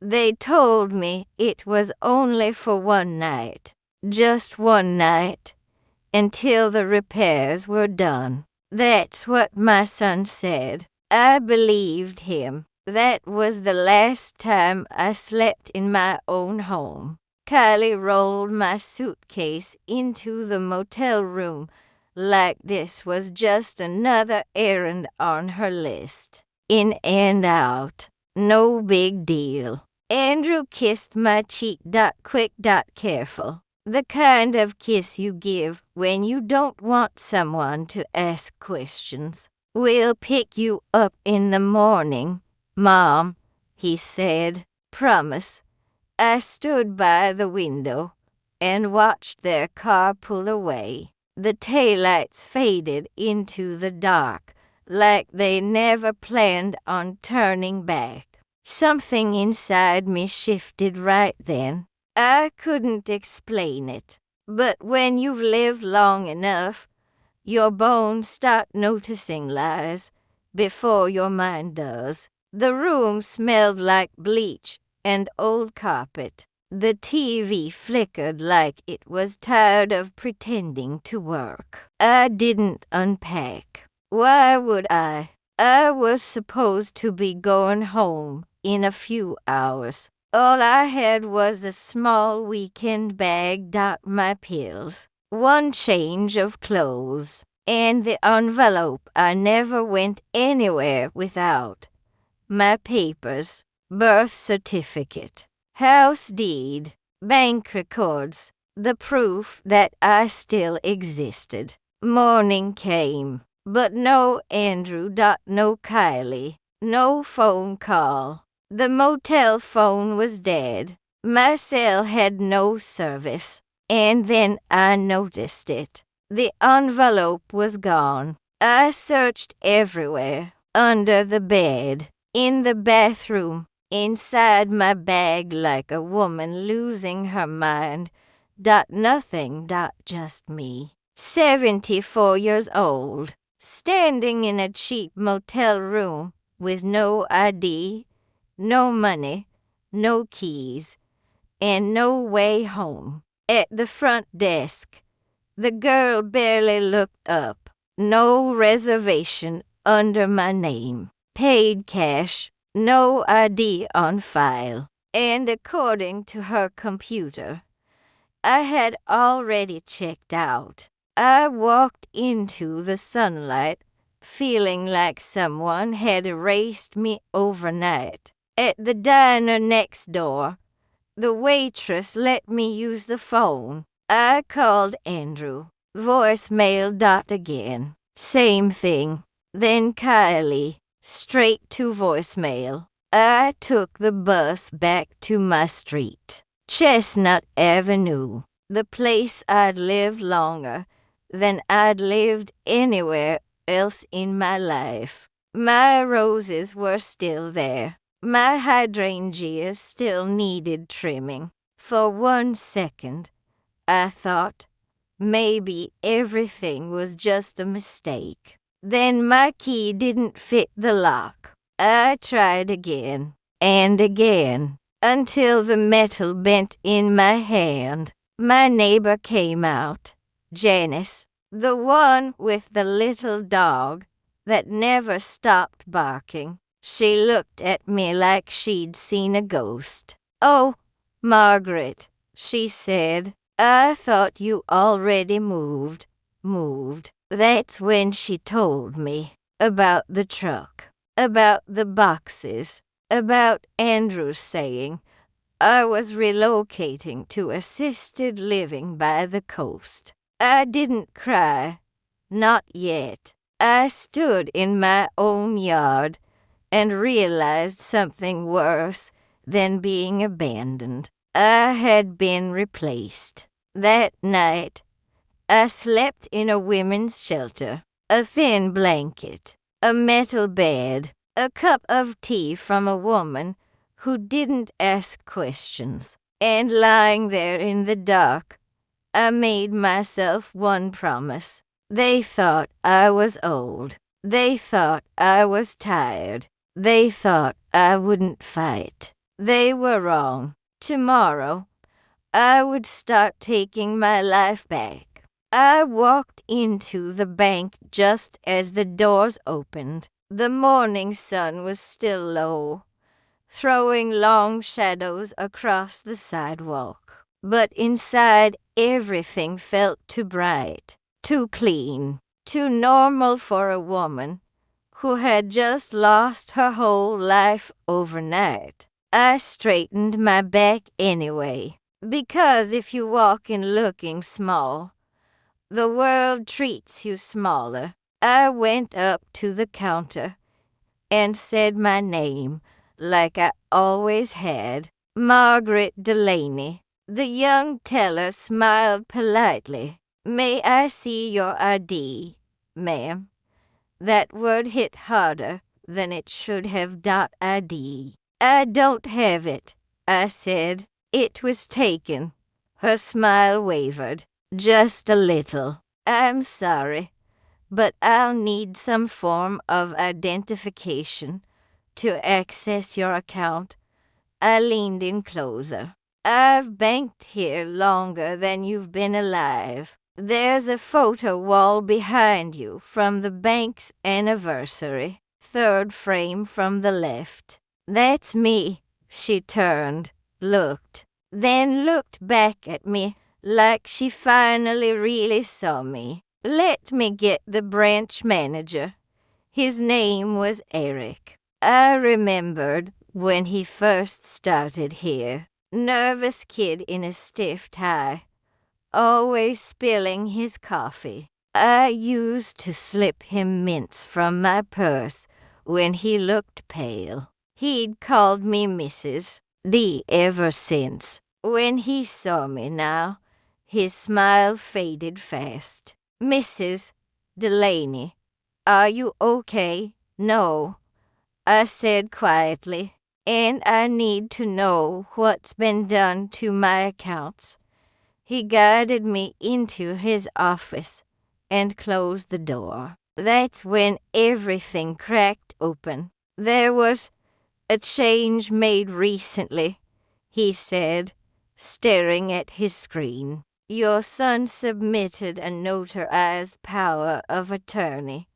They told me it was only for one night, just one night, until the repairs were done. That's what my son said. I believed him. That was the last time I slept in my own home. Kylie rolled my suitcase into the motel room like this was just another errand on her list. In and out. No big deal. Andrew kissed my cheek. Quick. Careful. The kind of kiss you give when you don't want someone to ask questions. We'll pick you up in the morning, Mom, he said. Promise. I stood by the window and watched their car pull away. The taillights faded into the dark, like they never planned on turning back. Something inside me shifted right then. I couldn't explain it, but when you've lived long enough, your bones start noticing lies before your mind does. The room smelled like bleach and old carpet. The TV flickered like it was tired of pretending to work. I didn't unpack. Why would I? I was supposed to be going home in a few hours. All I had was a small weekend bag. My pills, one change of clothes, and the envelope I never went anywhere without. My papers, birth certificate, house deed, bank records, the proof that I still existed. Morning came, but no Andrew. No Kylie, no phone call. The motel phone was dead. My cell had no service. And then I noticed it. The envelope was gone. I searched everywhere. Under the bed, in the bathroom, inside my bag like a woman losing her mind. Nothing. Just me. 74 years old, standing in a cheap motel room with no ID, no money, no keys, and no way home. At the front desk, the girl barely looked up. No reservation under my name. Paid cash, no ID on file. And according to her computer, I had already checked out. I walked into the sunlight, feeling like someone had erased me overnight. At the diner next door, the waitress let me use the phone. I called Andrew. Voicemail. Again. Same thing. Then Kylie. Straight to voicemail. I took the bus back to my street. Chestnut Avenue. The place I'd lived longer than I'd lived anywhere else in my life. My roses were still there. My hydrangeas still needed trimming. For 1 second, I thought maybe everything was just a mistake. Then my key didn't fit the lock. I tried again and again until the metal bent in my hand. My neighbor came out. Janice, the one with the little dog that never stopped barking. She looked at me like she'd seen a ghost. "Oh, Margaret," she said, "I thought you already moved. That's when she told me about the truck, about the boxes, about Andrew saying I was relocating to assisted living by the coast. I didn't cry, not yet. I stood in my own yard and realized something worse than being abandoned. I had been replaced. That night, I slept in a women's shelter, a thin blanket, a metal bed, a cup of tea from a woman who didn't ask questions. And lying there in the dark, I made myself one promise. They thought I was old. They thought I was tired. They thought I wouldn't fight. They were wrong. Tomorrow, I would start taking my life back. I walked into the bank just as the doors opened. The morning sun was still low, throwing long shadows across the sidewalk. But inside, everything felt too bright, too clean, too normal for a woman who had just lost her whole life overnight. I straightened my back anyway, because if you walk in looking small, the world treats you smaller. I went up to the counter and said my name like I always had, Margaret Delaney. The young teller smiled politely. May I see your ID, ma'am? That word hit harder than it should have. .id. I don't have it, I said. It was taken. Her smile wavered, just a little. I'm sorry, but I'll need some form of identification to access your account. I leaned in closer. I've banked here longer than you've been alive. There's a photo wall behind you from the bank's anniversary, third frame from the left. That's me. She turned, looked, then looked back at me like she finally really saw me. Let me get the branch manager. His name was Eric. I remembered when he first started here. Nervous kid in a stiff tie, always spilling his coffee. I used to slip him mints from my purse when he looked pale. He'd called me Mrs. D ever since. When he saw me now, his smile faded fast. Mrs. Delaney, are you okay? No, I said quietly, and I need to know what's been done to my accounts. He guided me into his office and closed the door. That's when everything cracked open. There was a change made recently, he said, staring at his screen. Your son submitted a notarized power of attorney.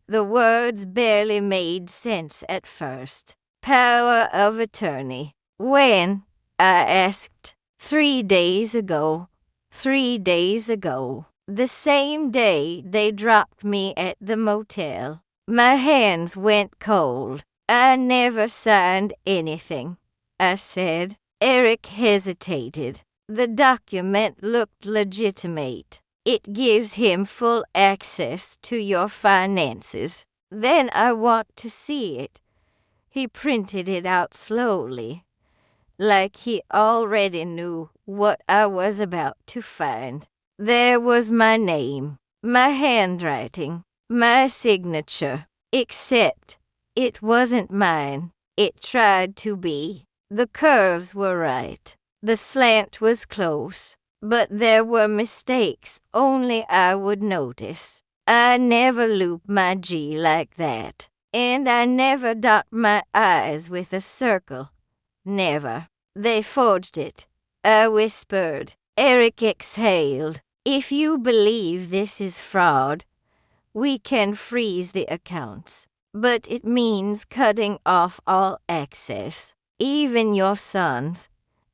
The words barely made sense at first. Power of attorney. When? I asked. 3 days ago. 3 days ago. The same day they dropped me at the motel. My hands went cold. I never signed anything, I said. Eric hesitated. The document looked legitimate. It gives him full access to your finances. Then I want to see it. He printed it out slowly, like he already knew what I was about to find. There was my name, my handwriting, my signature, except it wasn't mine. It tried to be. The curves were right. The slant was close, but there were mistakes only I would notice. I never loop my G like that, and I never dot my I's with a circle. Never. They forged it, I whispered. Eric exhaled. If you believe this is fraud, we can freeze the accounts, but it means cutting off all access, even your son's.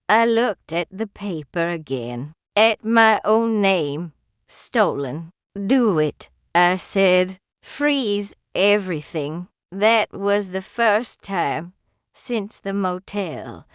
I looked at the paper again, at my own name, stolen. Do it, I said. Freeze everything. That was the first time since the motel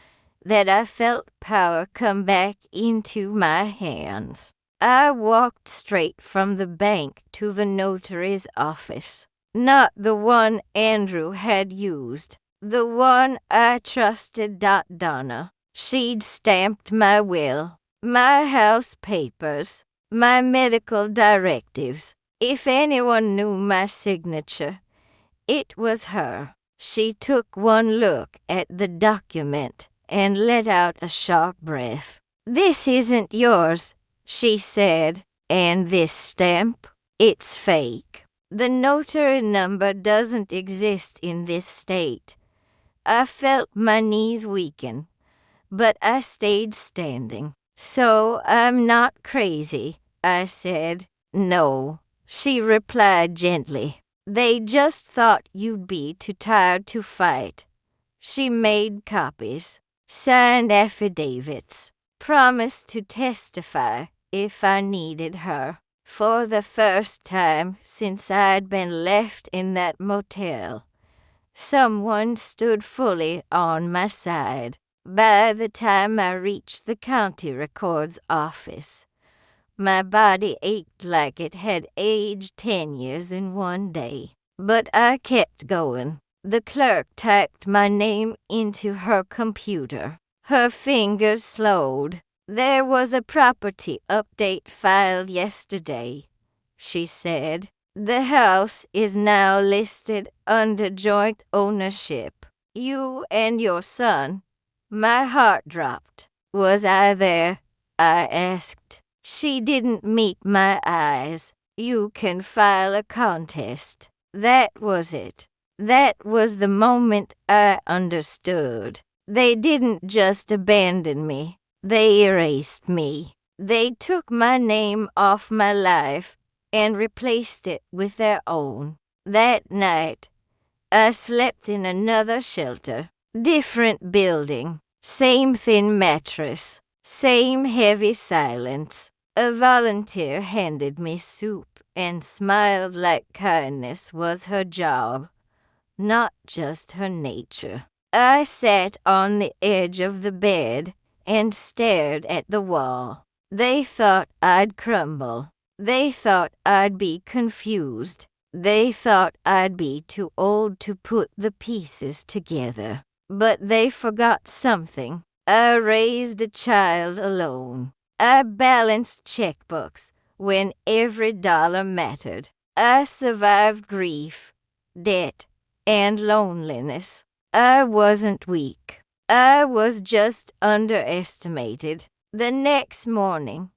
that I felt power come back into my hands. I walked straight from the bank to the notary's office. Not the one Andrew had used, the one I trusted. Donna. She'd stamped my will, my house papers, my medical directives. If anyone knew my signature, it was her. She took one look at the document and let out a sharp breath. This isn't yours, she said. And this stamp? It's fake. The notary number doesn't exist in this state. I felt my knees weaken, but I stayed standing. "So I'm not crazy," I said. "No," she replied gently. "They just thought you'd be too tired to fight." She made copies, signed affidavits, promised to testify if I needed her. For the first time since I'd been left in that motel, someone stood fully on my side. By the time I reached the county records office, my body ached like it had aged 10 years in one day. But I kept going. The clerk typed my name into her computer. Her fingers slowed. "There was a property update filed yesterday," she said. "The house is now listed under joint ownership. You and your son." My heart dropped. "Was I there?" I asked. She didn't meet my eyes. "You can file a contest." That was it. That was the moment I understood. They didn't just abandon me. They erased me. They took my name off my life and replaced it with their own. That night, I slept in another shelter. Different building. Same thin mattress. Same heavy silence. A volunteer handed me soup and smiled like kindness was her job, not just her nature. I sat on the edge of the bed and stared at the wall. They thought I'd crumble. They thought I'd be confused. They thought I'd be too old to put the pieces together. But they forgot something. I raised a child alone. I balanced checkbooks when every dollar mattered. I survived grief, debt, and loneliness. I wasn't weak. I was just underestimated. The next morning,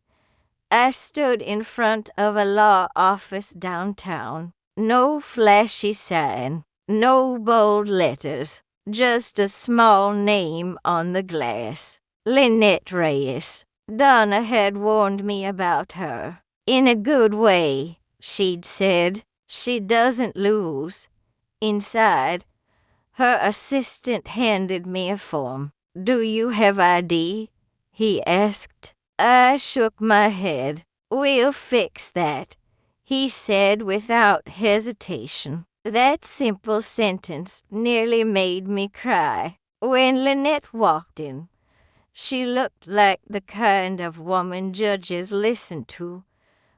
I stood in front of a law office downtown. No flashy sign, no bold letters, just a small name on the glass. Lynette Reyes. Donna had warned me about her. In a good way, she'd said. She doesn't lose. Inside, her assistant handed me a form. "Do you have ID?" he asked. I shook my head. "We'll fix that," he said without hesitation. That simple sentence nearly made me cry. When Lynette walked in, she looked like the kind of woman judges listen to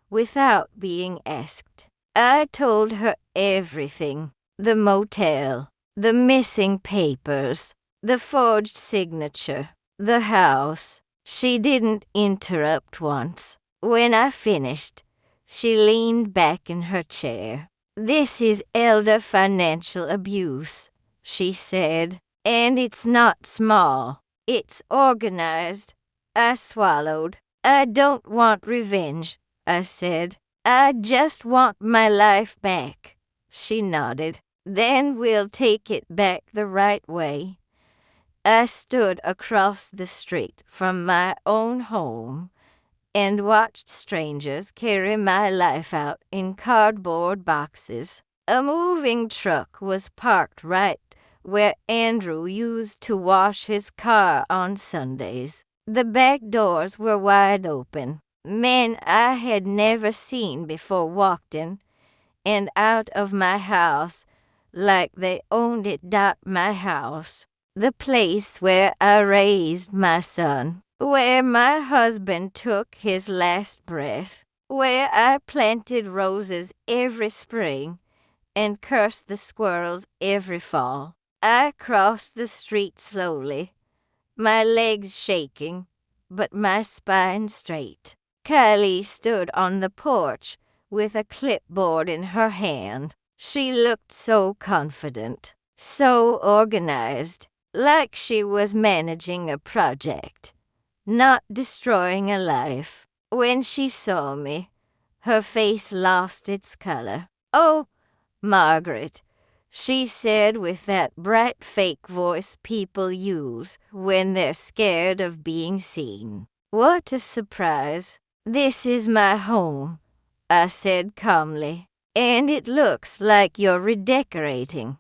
without being asked. I told her everything. The motel, the missing papers, the forged signature, the house. She didn't interrupt once. When I finished, she leaned back in her chair. "This is elder financial abuse," she said, "and it's not small. It's organized." I swallowed. "I don't want revenge," I said. "I just want my life back." She nodded. "Then we'll take it back the right way." I stood across the street from my own home and watched strangers carry my life out in cardboard boxes. A moving truck was parked right where Andrew used to wash his car on Sundays. The back doors were wide open. Men I had never seen before walked in and out of my house like they owned it. My house. The place where I raised my son. Where my husband took his last breath. Where I planted roses every spring and cursed the squirrels every fall. I crossed the street slowly, my legs shaking, but my spine straight. Kylie stood on the porch with a clipboard in her hand. She looked so confident, so organized, like she was managing a project, not destroying a life. When she saw me, her face lost its color. "Oh, Margaret," she said with that bright fake voice people use when they're scared of being seen. What a surprise. This is my home, I said calmly, and it looks like you're redecorating.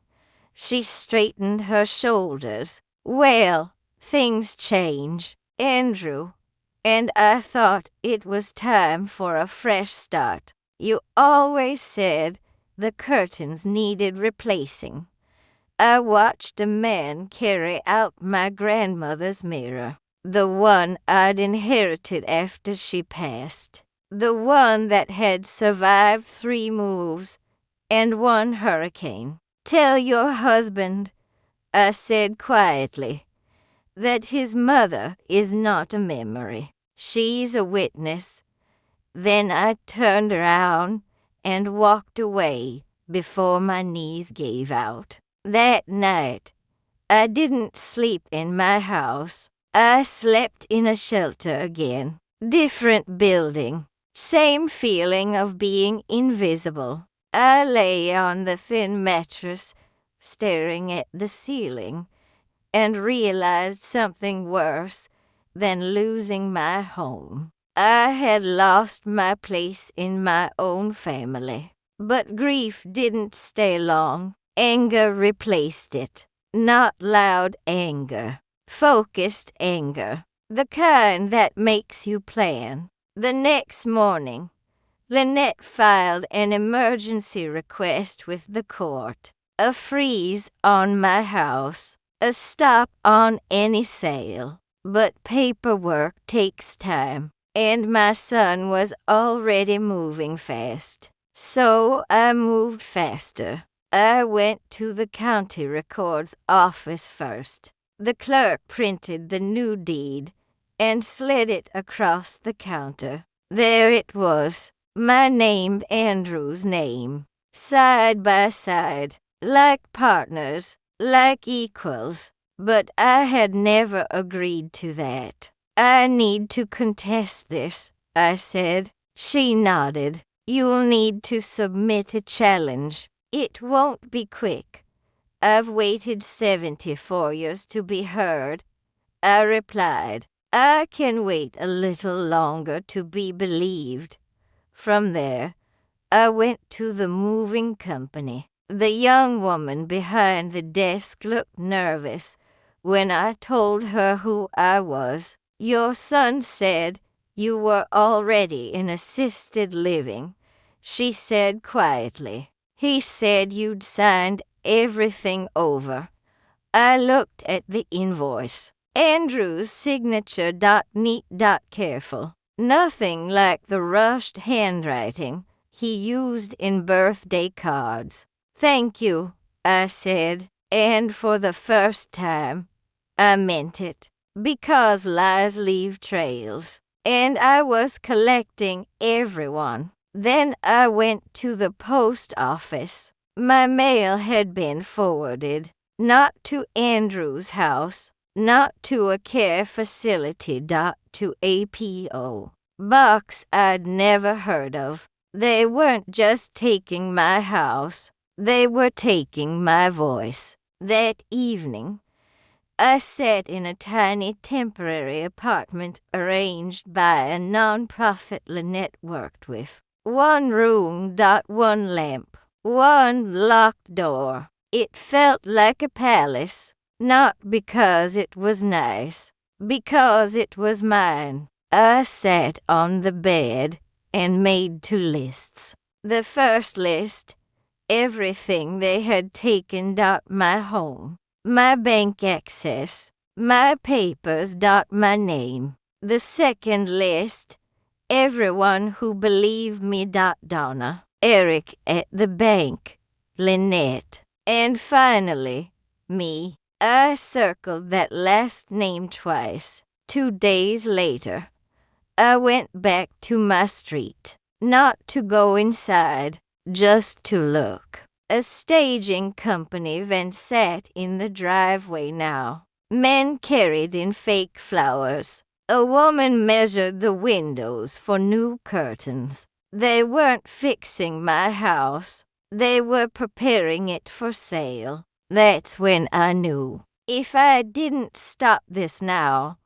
She straightened her shoulders. Well, things change, Andrew, and I thought it was time for a fresh start. You always said the curtains needed replacing. I watched a man carry out my grandmother's mirror, the one I'd inherited after she passed, the one that had survived 3 moves and 1 hurricane. Tell your husband, I said quietly, that his mother is not a memory. She's a witness. Then I turned around and walked away before my knees gave out. That night, I didn't sleep in my house. I slept in a shelter again. Different building. Same feeling of being invisible. I lay on the thin mattress, staring at the ceiling, and realized something worse than losing my home. I had lost my place in my own family. But grief didn't stay long. Anger replaced it. Not loud anger. Focused anger. The kind that makes you plan. The next morning, Lynette filed an emergency request with the court. A freeze on my house. A stop on any sale. But paperwork takes time, and my son was already moving fast. So I moved faster. I went to the county records office first. The clerk printed the new deed and slid it across the counter. There it was, my name, Andrew's name, side by side, like partners, like equals. But I had never agreed to that. I need to contest this, I said. She nodded. You'll need to submit a challenge. It won't be quick. I've waited 74 years to be heard. I replied, I can wait a little longer to be believed. From there, I went to the moving company. The young woman behind the desk looked nervous when I told her who I was. Your son said you were already in assisted living, she said quietly. He said you'd signed everything over. I looked at the invoice. Andrew's signature .neat .careful. Nothing like the rushed handwriting he used in birthday cards. Thank you, I said, and for the first time, I meant it. Because lies leave trails, and I was collecting everyone. Then I went to the post office. My mail had been forwarded, not to Andrew's house, not to a care facility, to APO. Box I'd never heard of. They weren't just taking my house, they were taking my voice. That evening, I sat in a tiny temporary apartment arranged by a non-profit Lynette worked with. 1 room, 1 lamp, 1 locked door. It felt like a palace, not because it was nice, because it was mine. I sat on the bed and made 2 lists. The first list, everything they had taken, my home, my bank access, my papers, my name. The second list, everyone who believed me, Donna, Eric at the bank, Lynette, and finally, me. I circled that last name twice. 2 days later, I went back to my street, not to go inside, just to look. A staging company van sat in the driveway now. Men carried in fake flowers. A woman measured the windows for new curtains. They weren't fixing my house. They were preparing it for sale. That's when I knew. If I didn't stop this now,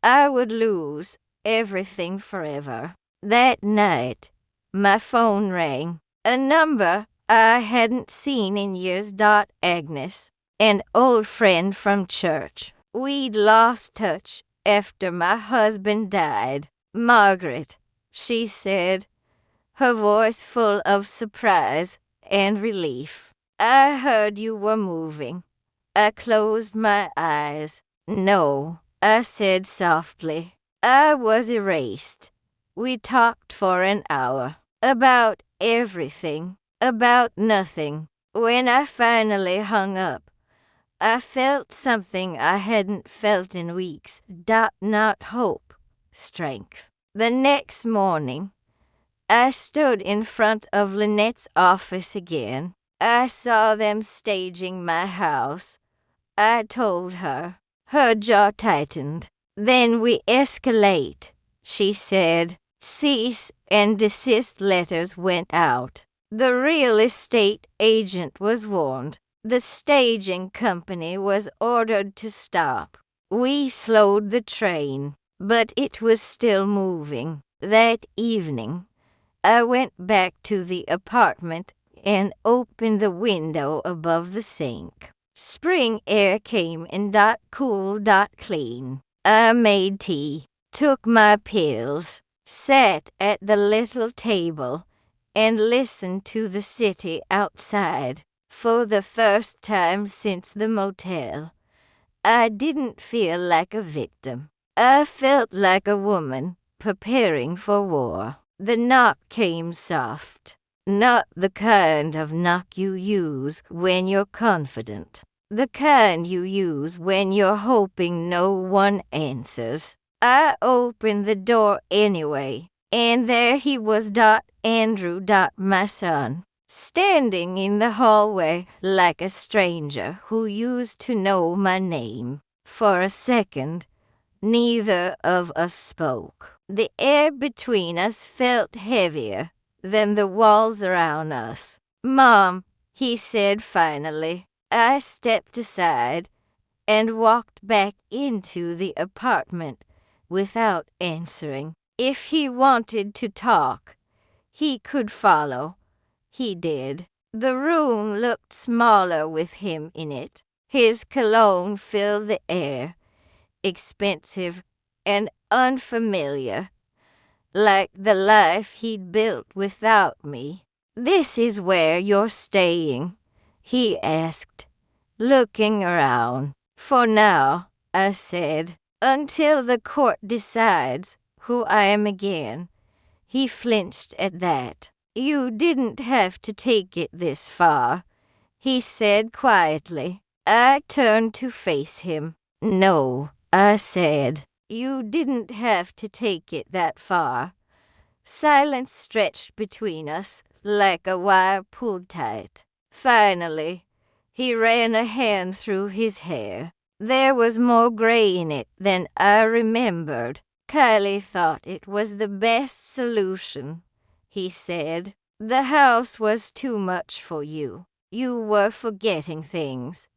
I would lose everything forever. That night, my phone rang. A number I hadn't seen in years. Agnes, an old friend from church. We'd lost touch after my husband died. Margaret, she said, her voice full of surprise and relief. I heard you were moving. I closed my eyes. No, I said softly. I was erased. We talked for an hour. About everything. About nothing. When I finally hung up, I felt something I hadn't felt in weeks. Not hope. Strength. The next morning, I stood in front of Lynette's office again. I saw them staging my house. I told her. Her jaw tightened. Then we escalate, she said. Cease and desist letters went out. The real estate agent was warned. The staging company was ordered to stop. We slowed the train, but it was still moving. That evening, I went back to the apartment and opened the window above the sink. Spring air came in. Cool. Clean. I made tea, took my pills, sat at the little table, and listened to the city outside. For the first time since the motel, I didn't feel like a victim. I felt like a woman preparing for war. The knock came soft. Not the kind of knock you use when you're confident. The kind you use when you're hoping no one answers. I opened the door anyway, and there he was. Andrew. My son, standing in the hallway like a stranger who used to know my name. For a second, neither of us spoke. The air between us felt heavier than the walls around us. Mom, he said finally. I stepped aside and walked back into the apartment without answering. If he wanted to talk, he could follow. He did. The room looked smaller with him in it. His cologne filled the air, expensive and unfamiliar, like the life he'd built without me. This is where you're staying, he asked, looking around. For now, I said, until the court decides who I am again. He flinched at that. You didn't have to take it this far, he said quietly. I turned to face him. No, I said. You didn't have to take it that far. Silence stretched between us like a wire pulled tight. Finally, he ran a hand through his hair. There was more gray in it than I remembered. Kylie thought it was the best solution, he said. The house was too much for you. You were forgetting things.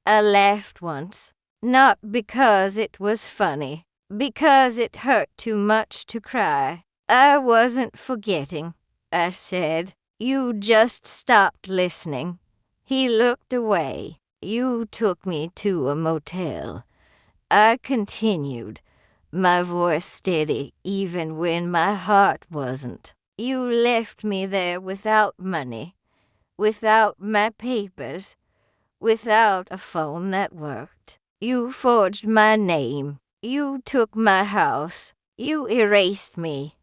I laughed once, not because it was funny, because it hurt too much to cry. I wasn't forgetting, I said. You just stopped listening. He looked away. You took me to a motel. I continued, my voice steady even when my heart wasn't. You left me there without money, without my papers, without a phone that worked. You forged my name. You took my house. You erased me.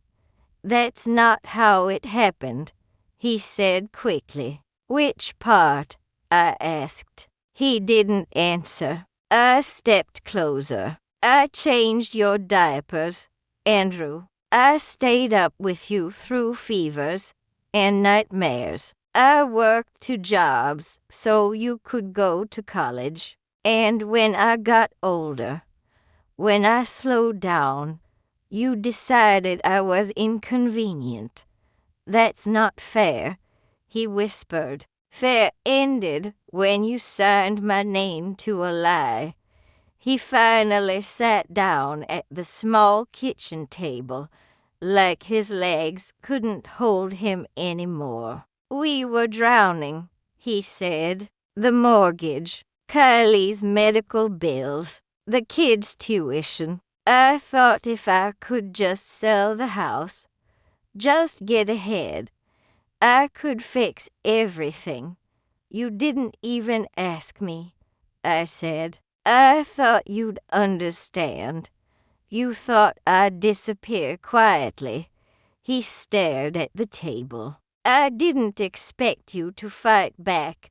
That's not how it happened, he said quickly. Which part? I asked. He didn't answer. I stepped closer. I changed your diapers, Andrew. I stayed up with you through fevers and nightmares. I worked 2 jobs so you could go to college. And when I got older, when I slowed down, you decided I was inconvenient. That's not fair, he whispered. Fair ended when you signed my name to a lie. He finally sat down at the small kitchen table, like his legs couldn't hold him anymore. We were drowning, he said. The mortgage, Kylie's medical bills, the kids' tuition. I thought if I could just sell the house, just get ahead, I could fix everything. You didn't even ask me, I said. I thought you'd understand. You thought I'd disappear quietly. He stared at the table. I didn't expect you to fight back,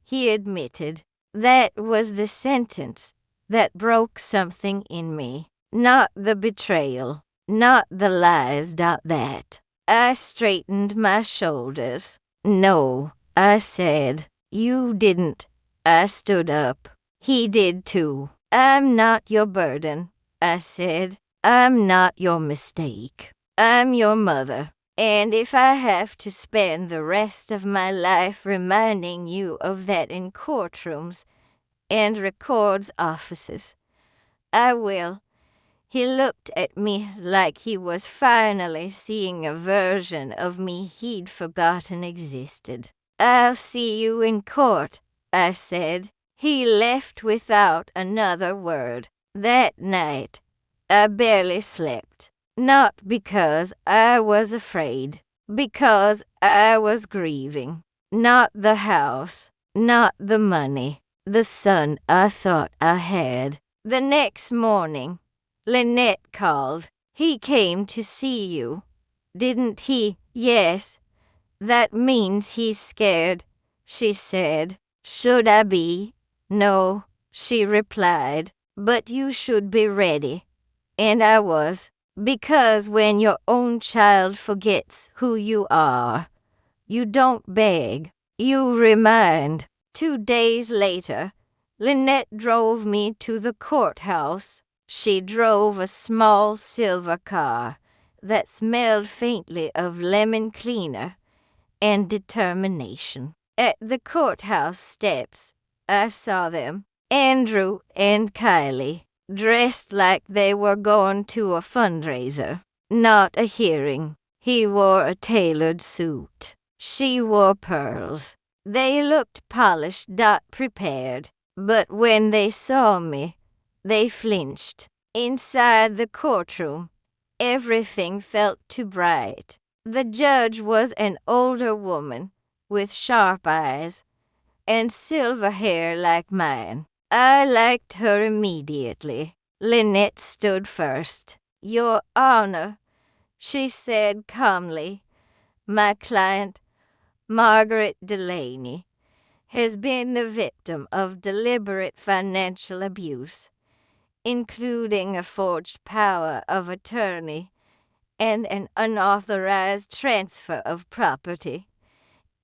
he admitted. That was the sentence that broke something in me. Not the betrayal, not the lies, not that. I straightened my shoulders. No, I said. You didn't. I stood up. He did too. I'm not your burden, I said. I'm not your mistake. I'm your mother. And if I have to spend the rest of my life reminding you of that in courtrooms and records offices, I will. He looked at me like he was finally seeing a version of me he'd forgotten existed. I'll see you in court, I said. He left without another word. That night, I barely slept. Not because I was afraid, because I was grieving. Not the house, not the money, the son I thought I had. The next morning, Lynette called. He came to see you, didn't he? Yes. That means he's scared, she said. Should I be? No, she replied. But you should be ready. And I was. Because when your own child forgets who you are, you don't beg, you remind. 2 days later, Lynette drove me to the courthouse. She drove a small silver car that smelled faintly of lemon cleaner and determination. At the courthouse steps, I saw them, Andrew and Kylie, dressed like they were going to a fundraiser, not a hearing. He wore a tailored suit. She wore pearls. They looked polished, prepared, but when they saw me, they flinched. Inside the courtroom, everything felt too bright. The judge was an older woman with sharp eyes and silver hair like mine. I liked her immediately. Lynette stood first. Your Honor, she said calmly, my client, Margaret Delaney, has been the victim of deliberate financial abuse, including a forged power of attorney and an unauthorized transfer of property.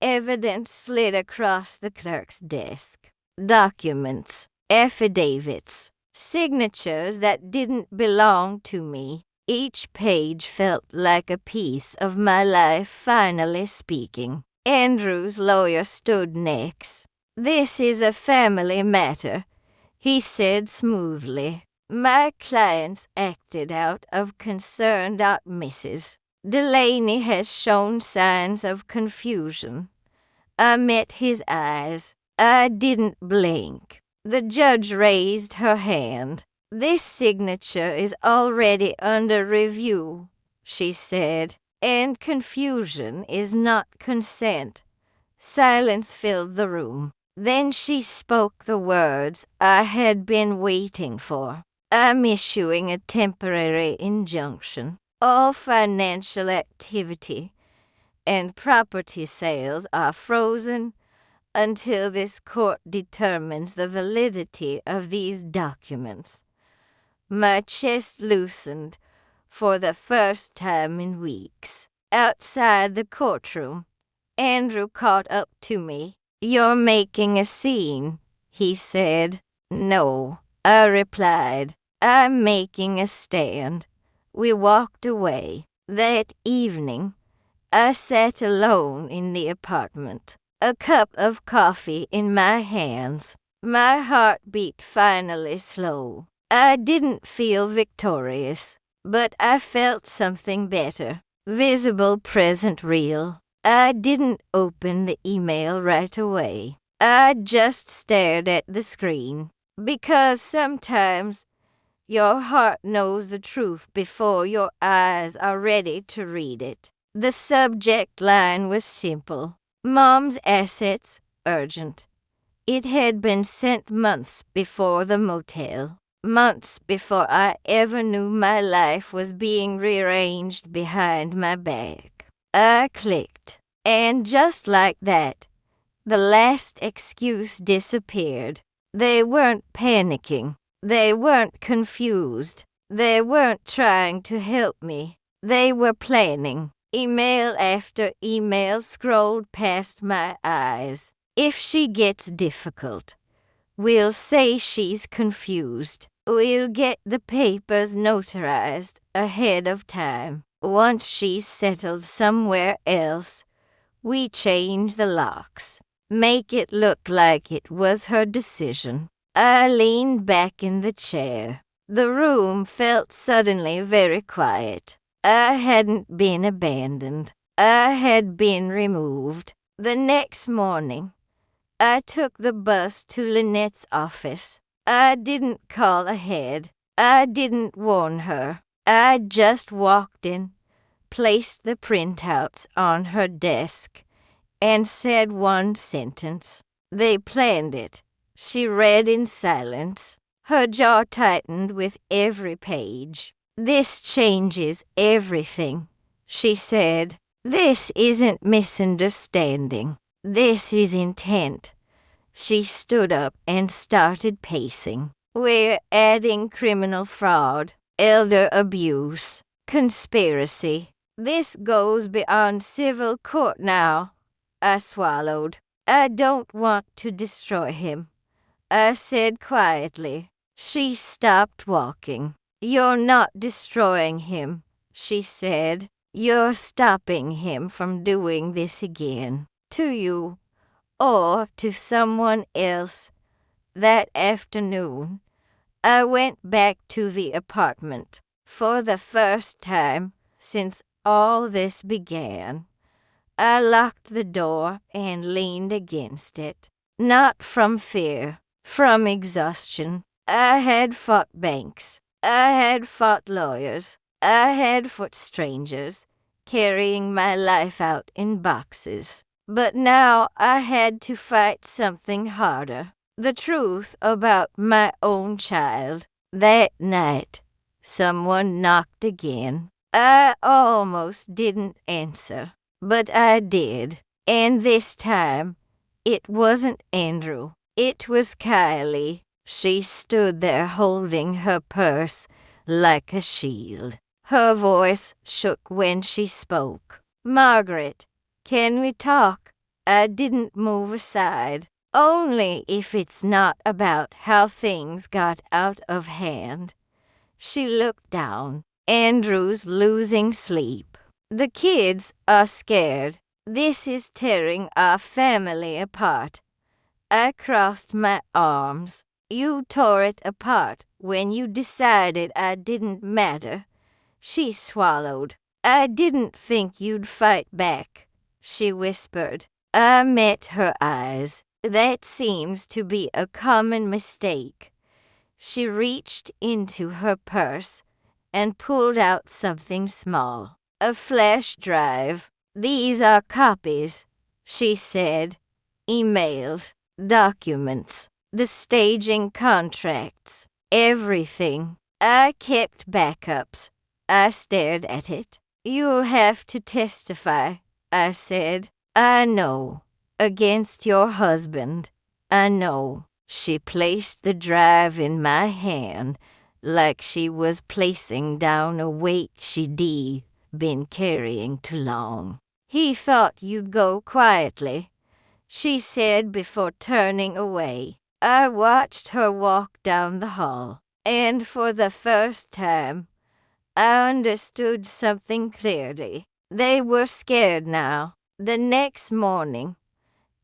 Evidence slid across the clerk's desk. Documents, affidavits, signatures that didn't belong to me. Each page felt like a piece of my life finally speaking. Andrew's lawyer stood next. This is a family matter, he said smoothly. My clients acted out of concern. Mrs. Delaney has shown signs of confusion. I met his eyes. I didn't blink. The judge raised her hand. This signature is already under review, she said, and confusion is not consent. Silence filled the room. Then she spoke the words I had been waiting for. I'm issuing a temporary injunction. All financial activity and property sales are frozen until this court determines the validity of these documents. My chest loosened for the first time in weeks. Outside the courtroom, Andrew caught up to me. You're making a scene, he said. No, I replied. I'm making a stand. We walked away. That evening, I sat alone in the apartment, a cup of coffee in my hands. My heart beat finally slow. I didn't feel victorious, but I felt something better. Visible, present, real. I didn't open the email right away. I just stared at the screen, because sometimes your heart knows the truth before your eyes are ready to read it. The subject line was simple. Mom's assets, urgent. It had been sent months before the motel. Months before I ever knew my life was being rearranged behind my back. I clicked, and just like that, the last excuse disappeared. They weren't panicking. They weren't confused. They weren't trying to help me. They were planning. Email after email scrolled past my eyes. If she gets difficult, we'll say she's confused. We'll get the papers notarized ahead of time. Once she's settled somewhere else, we change the locks. Make it look like it was her decision. I leaned back in the chair. The room felt suddenly very quiet. I hadn't been abandoned. I had been removed. The next morning, I took the bus to Lynette's office. I didn't call ahead. I didn't warn her. I just walked in, placed the printouts on her desk, and said one sentence. They planned it. She read in silence. Her jaw tightened with every page. This changes everything, she said. This isn't misunderstanding. This is intent. She stood up and started pacing. We're adding criminal fraud, elder abuse, conspiracy. This goes beyond civil court now. I swallowed. I don't want to destroy him, I said quietly. She stopped walking. You're not destroying him, she said. You're stopping him from doing this again. To you, or to someone else. That afternoon, I went back to the apartment. For the first time since all this began, I locked the door and leaned against it. Not from fear, from exhaustion. I had fought banks. I had fought lawyers. I had fought strangers, carrying my life out in boxes. But now I had to fight something harder. The truth about my own child. That night, someone knocked again. I almost didn't answer, but I did. And this time, it wasn't Andrew. It was Kylie. She stood there holding her purse like a shield. Her voice shook when she spoke. Margaret, can we talk? I didn't move aside. Only if it's not about how things got out of hand. She looked down. Andrew's losing sleep. The kids are scared. This is tearing our family apart. I crossed my arms. You tore it apart when you decided I didn't matter. She swallowed. I didn't think you'd fight back, she whispered. I met her eyes. That seems to be a common mistake. She reached into her purse and pulled out something small. A flash drive. These are copies, she said. Emails, documents, the staging contracts, everything. I kept backups. I stared at it. You'll have to testify, I said. I know. Against your husband. I know. She placed the drive in my hand like she was placing down a weight she'd been carrying too long. He thought you'd go quietly, she said before turning away. I watched her walk down the hall, and for the first time, I understood something clearly. They were scared now. The next morning,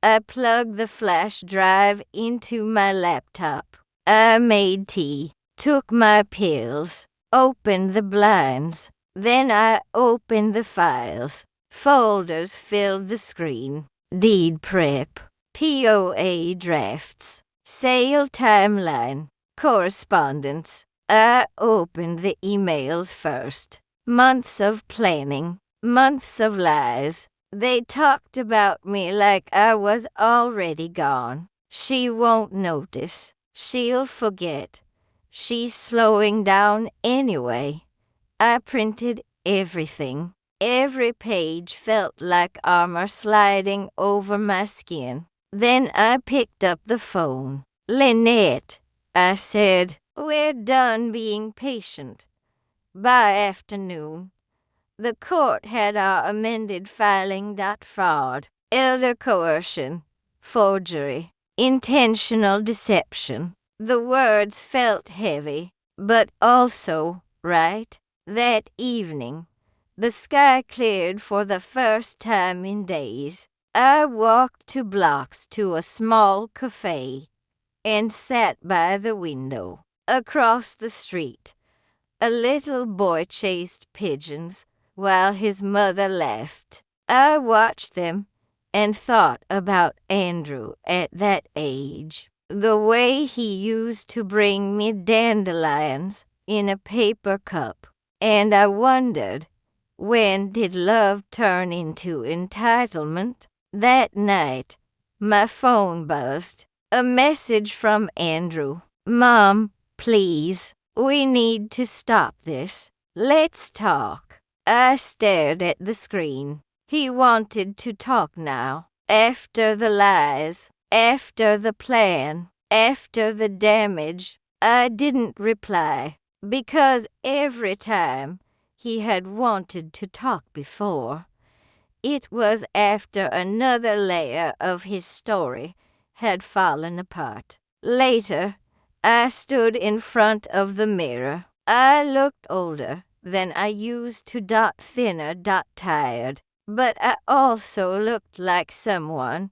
I plugged the flash drive into my laptop. I made tea, took my pills, opened the blinds. Then I opened the files. Folders filled the screen. Deed prep, POA drafts, sale timeline, correspondence. I opened the emails first. Months of planning, months of lies. They talked about me like I was already gone. She won't notice. She'll forget. She's slowing down anyway. I printed everything. Every page felt like armor sliding over my skin. Then I picked up the phone. "Lynette," I said, "we're done being patient. By afternoon, the court had our amended filing. Fraud, elder coercion, forgery, intentional deception." The words felt heavy, but also right. That evening, the sky cleared for the first time in days. I walked 2 blocks to a small cafe and sat by the window. Across the street, a little boy chased pigeons while his mother laughed. I watched them and thought about Andrew at that age. The way he used to bring me dandelions in a paper cup. And I wondered, when did love turn into entitlement? That night, my phone buzzed. A message from Andrew. "Mom, please, we need to stop this. Let's talk." I stared at the screen. He wanted to talk now. After the lies, after the plan, after the damage. I didn't reply, because every time he had wanted to talk before, it was after another layer of his story had fallen apart. Later, I stood in front of the mirror. I looked older than I used to, thinner, tired. But I also looked like someone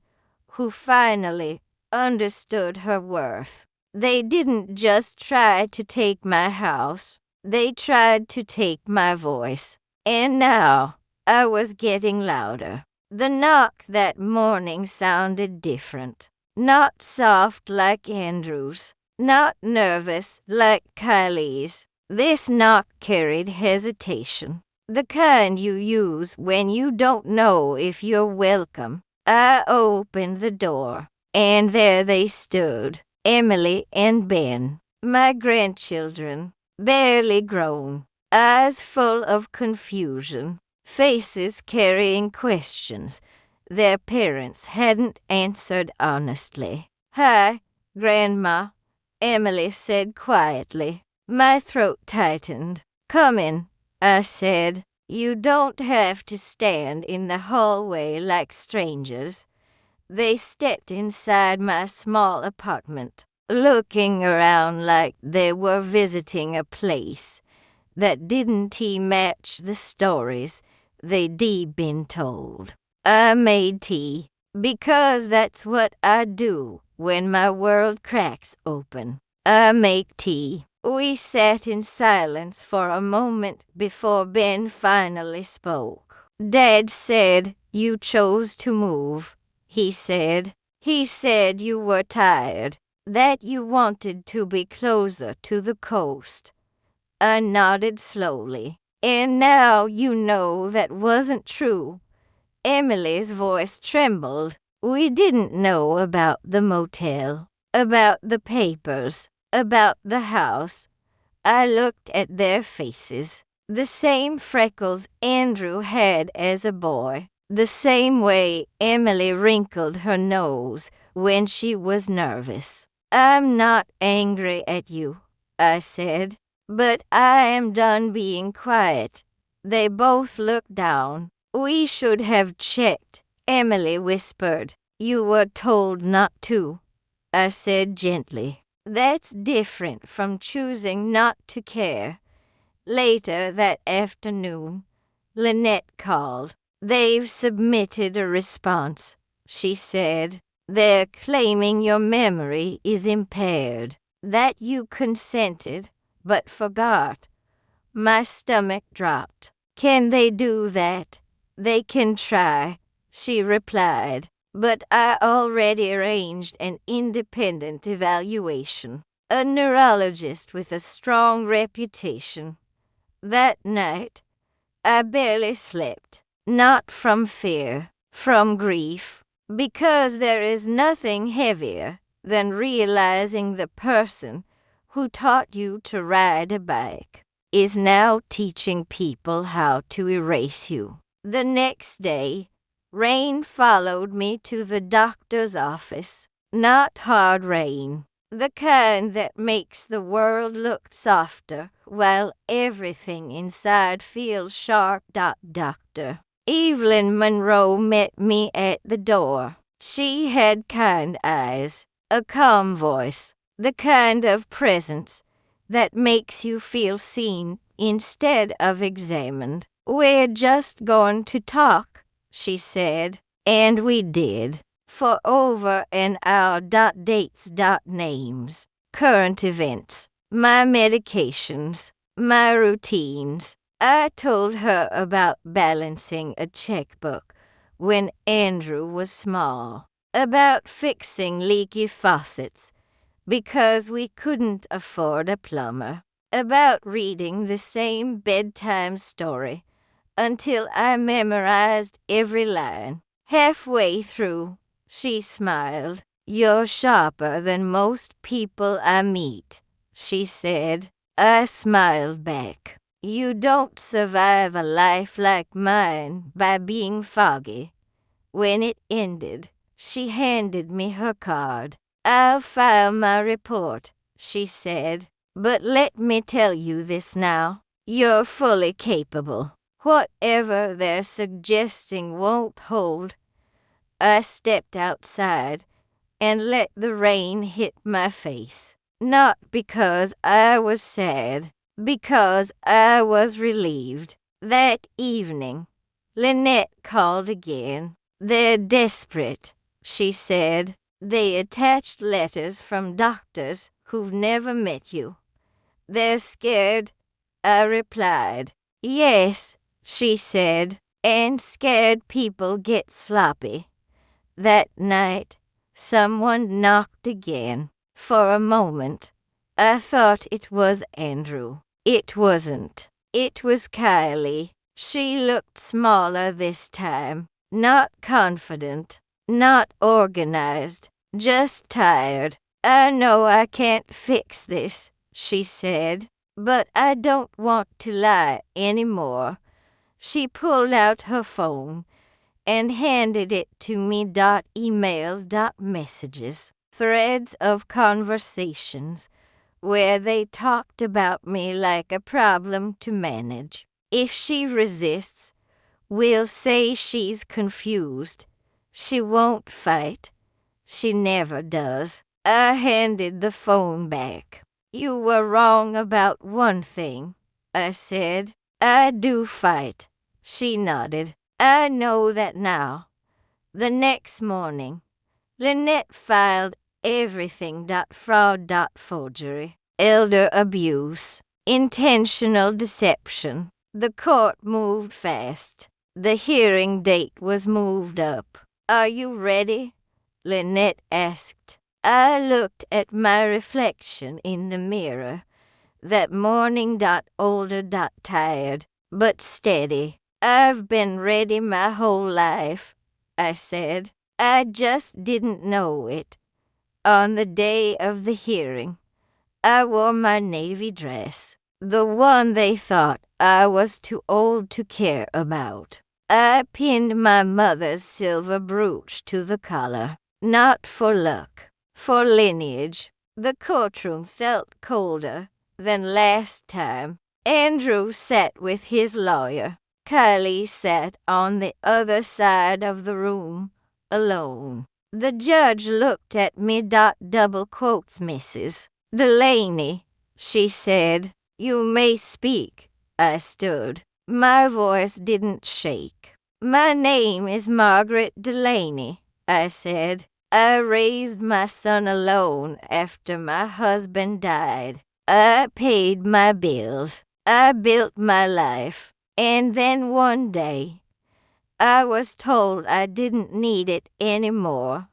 who finally understood her worth. They didn't just try to take my house. They tried to take my voice. And now I was getting louder. The knock that morning sounded different. Not soft like Andrew's. Not nervous like Kylie's. This knock carried hesitation. The kind you use when you don't know if you're welcome. I opened the door, and there they stood, Emily and Ben, my grandchildren, barely grown, eyes full of confusion, faces carrying questions their parents hadn't answered honestly. "Hi, Grandma," Emily said quietly. My throat tightened. "Come in," I said. "You don't have to stand in the hallway like strangers." They stepped inside my small apartment, looking around like they were visiting a place that didn't match the stories they'd been told. I made tea, because that's what I do when my world cracks open. I make tea. We sat in silence for a moment before Ben finally spoke. "Dad said you chose to move," he said. "He said you were tired, that you wanted to be closer to the coast." I nodded slowly. "And now you know that wasn't true." Emily's voice trembled. "We didn't know about the motel, about the papers, about the house." I looked at their faces. The same freckles Andrew had as a boy. The same way Emily wrinkled her nose when she was nervous. "I'm not angry at you," I said, "but I am done being quiet." They both looked down. "We should have checked," Emily whispered. "You were told not to," I said gently. "That's different from choosing not to care." Later that afternoon, Lynette called. They've submitted a response, she said. They're claiming your memory is impaired, that you consented but forgot. My stomach dropped. Can they do that? They can try, she replied, but I already arranged an independent evaluation. A neurologist with a strong reputation. That night, I barely slept, not from fear, from grief, because there is nothing heavier than realizing the person who taught you to ride a bike is now teaching people how to erase you. The next day, rain followed me to the doctor's office. Not hard rain, the kind that makes the world look softer while everything inside feels sharp. Doctor Evelyn Monroe met me at the door. She had kind eyes, a calm voice, the kind of presence that makes you feel seen instead of examined. We're just going to talk, she said, and we did. For over an hour. Dates. Names, current events, my medications, my routines. I told her about balancing a checkbook when Andrew was small, about fixing leaky faucets because we couldn't afford a plumber, about reading the same bedtime story until I memorized every line. Halfway through, she smiled. You're sharper than most people I meet, she said. I smiled back. You don't survive a life like mine by being foggy. When it ended, she handed me her card. I'll file my report, she said. But let me tell you this now. You're fully capable. Whatever they're suggesting won't hold. I stepped outside and let the rain hit my face. Not because I was sad, because I was relieved. That evening, Lynette called again. They're desperate, she said. They attached letters from doctors who've never met you. They're scared, I replied. Yes, she said, and scared people get sloppy. That night, someone knocked again. For a moment, I thought it was Andrew. It wasn't. It was Kylie. She looked smaller this time, not confident, not organized, just tired. I know I can't fix this, she said, but I don't want to lie anymore. She pulled out her phone and handed it to me. Emails. Messages. Threads of conversations where they talked about me like a problem to manage. If she resists, we'll say she's confused. She won't fight. She never does. I handed the phone back. You were wrong about one thing, I said. I do fight. She nodded. I know that now. The next morning, Lynette filed everything. Fraud. Forgery. Elder abuse. Intentional deception. The court moved fast. The hearing date was moved up. Are you ready? Lynette asked. I looked at my reflection in the mirror. That morning. Older. Tired, but steady. I've been ready my whole life, I said. I just didn't know it. On the day of the hearing, I wore my navy dress, the one they thought I was too old to care about. I pinned my mother's silver brooch to the collar, not for luck, for lineage. The courtroom felt colder than last time. Andrew sat with his lawyer. Kylie sat on the other side of the room, alone. The judge looked at me. Double quotes, Mrs. Delaney, she said. You may speak. I stood. My voice didn't shake. My name is Margaret Delaney, I said. I raised my son alone after my husband died. I paid my bills. I built my life. And then one day, I was told I didn't need it anymore.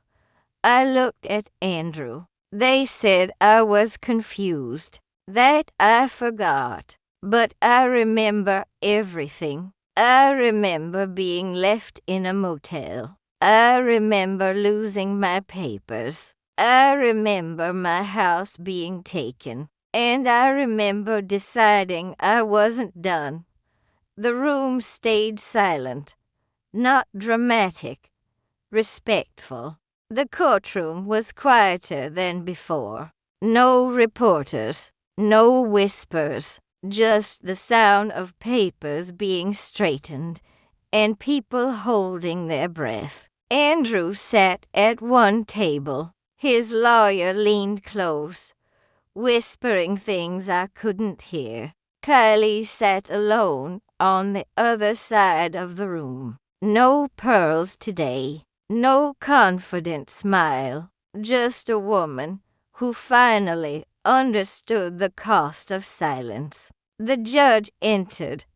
I looked at Andrew. They said I was confused, that I forgot. But I remember everything. I remember being left in a motel. I remember losing my papers. I remember my house being taken. And I remember deciding I wasn't done. The room stayed silent, not dramatic, respectful. The courtroom was quieter than before. No reporters, no whispers, just the sound of papers being straightened and people holding their breath. Andrew sat at one table. His lawyer leaned close, whispering things I couldn't hear. Kylie sat alone on the other side of the room. No pearls today. No confident smile, just a woman who finally understood the cost of silence. The judge entered.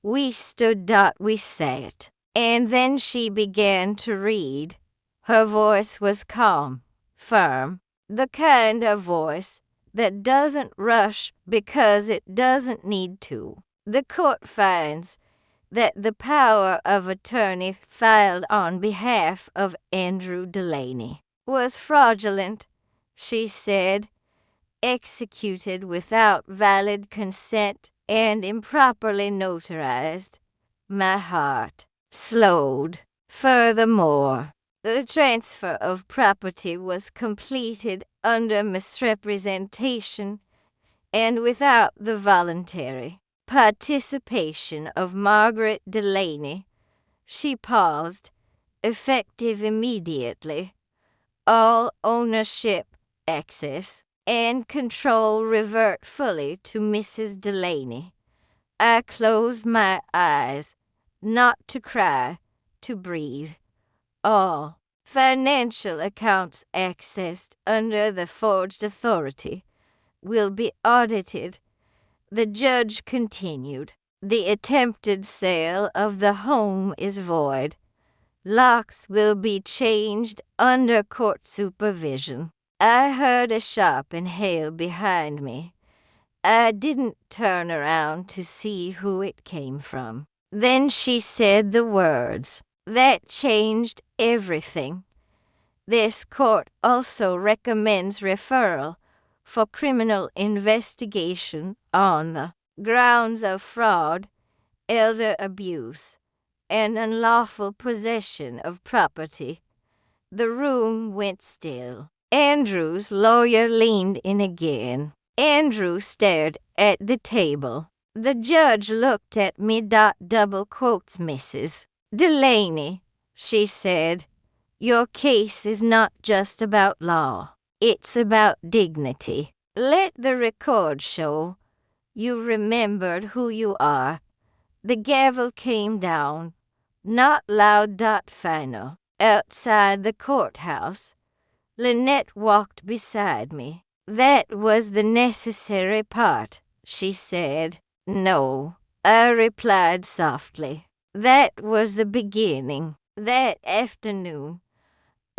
We stood. We sat. And then she began to read. Her voice was calm, firm, the kind of voice that doesn't rush because it doesn't need to. The court finds that the power of attorney filed on behalf of Andrew Delaney was fraudulent, she said, executed without valid consent and improperly notarized. My heart slowed. Furthermore, the transfer of property was completed under misrepresentation and without the voluntary participation of Margaret Delaney. She paused, effective immediately. All ownership, access, and control revert fully to Mrs. Delaney. I closed my eyes, not to cry, to breathe. All financial accounts accessed under the forged authority will be audited. The judge continued. The attempted sale of the home is void. Locks will be changed under court supervision. I heard a sharp inhale behind me. I didn't turn around to see who it came from. Then she said the words. That changed everything. This court also recommends referral for criminal investigation on the grounds of fraud, elder abuse, and unlawful possession of property. The room went still. Andrew's lawyer leaned in again. Andrew stared at the table. The judge looked at me. Double quotes, Mrs. Delaney, she said. Your case is not just about law. It's about dignity. Let the record show you remembered who you are. The gavel came down, not loud. Final. Outside the courthouse, Lynette walked beside me. That was the necessary part, she said. No, I replied softly. That was the beginning. That afternoon,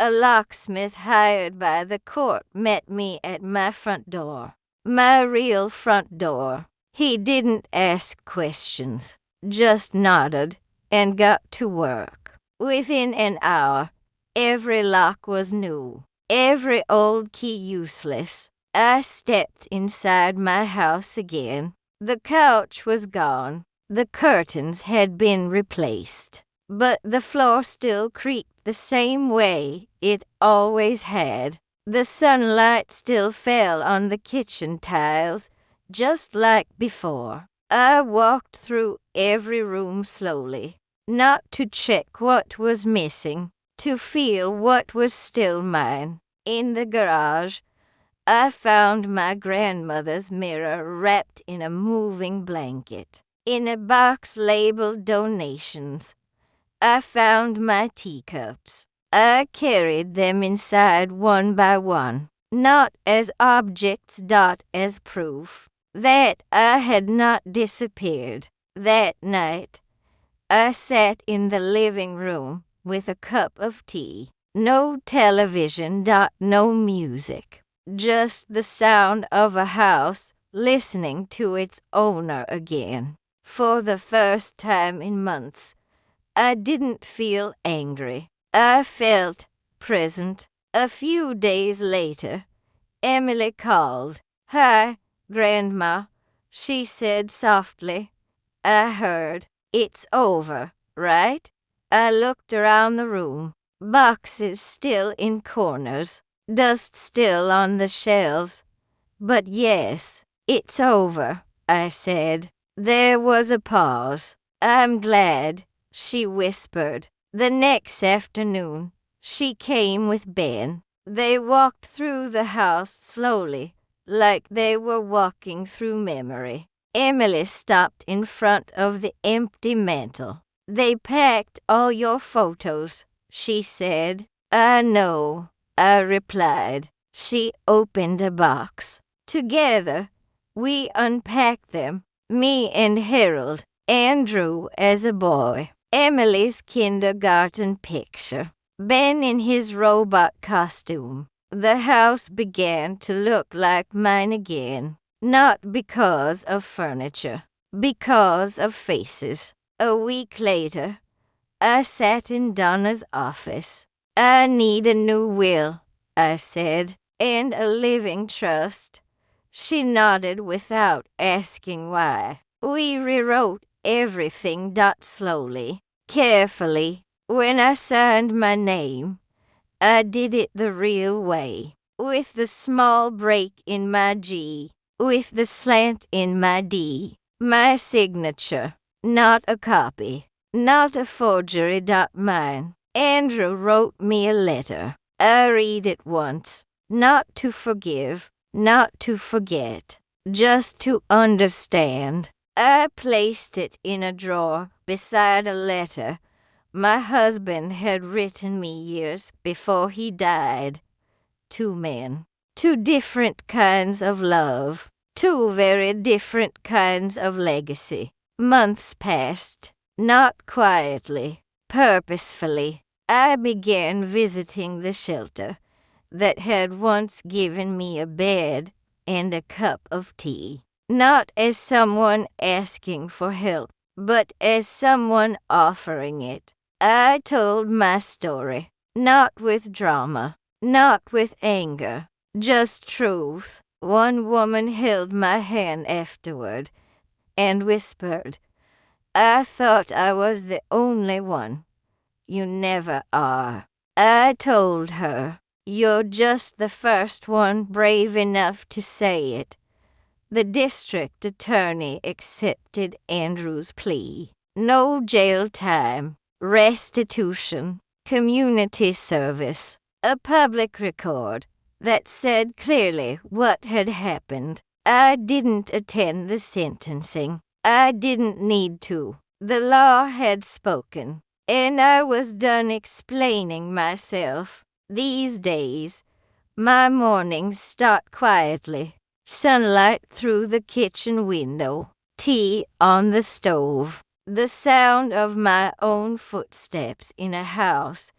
a locksmith hired by the court met me at my front door. My real front door. He didn't ask questions, just nodded and got to work. Within an hour, every lock was new, every old key useless. I stepped inside my house again. The couch was gone. The curtains had been replaced. But the floor still creaked the same way it always had. The sunlight still fell on the kitchen tiles, just like before. I walked through every room slowly, not to check what was missing, to feel what was still mine. In the garage, I found my grandmother's mirror wrapped in a moving blanket. In a box labeled donations, I found my teacups. I carried them inside one by one, not as objects, but as proof that I had not disappeared. That night, I sat in the living room with a cup of tea. No television, no music. Just the sound of a house listening to its owner again. For the first time in months, I didn't feel angry. I felt present. A few days later, Emily called. "Hi, Grandma," she said softly. I heard. "It's over, right?" I looked around the room. Boxes still in corners, dust still on the shelves. "But yes, it's over," I said. There was a pause. "I'm glad," she whispered. The next afternoon, she came with Ben. They walked through the house slowly, like they were walking through memory. Emily stopped in front of the empty mantel. "They packed all your photos," she said. "I know," I replied. She opened a box. Together, we unpacked them, me and Harold, Andrew as a boy, Emily's kindergarten picture, Ben in his robot costume. The house began to look like mine again. Not because of furniture, because of faces. A week later, I sat in Donna's office. "I need a new will," I said, "and a living trust." She nodded without asking why. We rewrote everything slowly, carefully. When I signed my name, I did it the real way, with the small break in my G, with the slant in my D, my signature, not a copy, not a forgery. Mine. Andrew wrote me a letter. I read it once, not to forgive, not to forget, just to understand. I placed it in a drawer beside a letter my husband had written me years before he died. 2 men, 2 different kinds of love, 2 very different kinds of legacy. Months passed, not quietly, purposefully. I began visiting the shelter that had once given me a bed and a cup of tea, not as someone asking for help, but as someone offering it. I told my story, not with drama, not with anger, just truth. One woman held my hand afterward and whispered, "I thought I was the only one." "You never are." I told her, "You're just the first one brave enough to say it." The district attorney accepted Andrew's plea. No jail time, restitution, community service, a public record that said clearly what had happened. I didn't attend the sentencing. I didn't need to. The law had spoken, and I was done explaining myself. These days, my mornings start quietly. Sunlight through the kitchen window, tea on the stove, the sound of my own footsteps in a house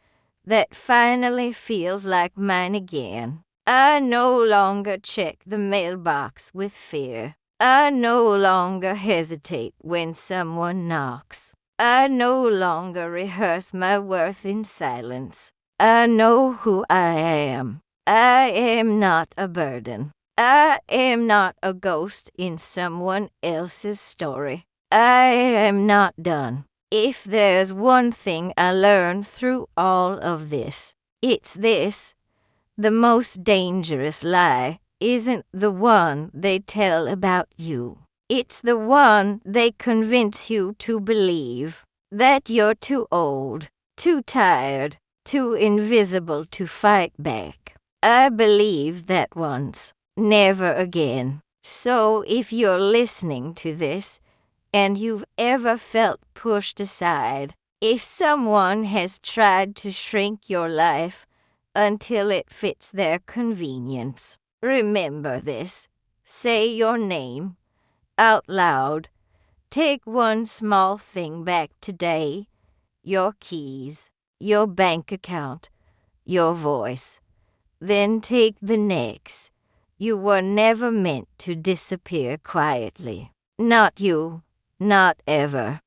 that finally feels like mine again. I no longer check the mailbox with fear. I no longer hesitate when someone knocks. I no longer rehearse my worth in silence. I know who I am. I am not a burden. I am not a ghost in someone else's story. I am not done. If there's one thing I learned through all of this, it's this. The most dangerous lie isn't the one they tell about you. It's the one they convince you to believe. That you're too old, too tired, too invisible to fight back. I believed that once. Never again. So if you're listening to this, and you've ever felt pushed aside. If someone has tried to shrink your life until it fits their convenience, remember this. Say your name out loud. Take one small thing back today: your keys, your bank account, your voice. Then take the next. You were never meant to disappear quietly. Not you, not ever.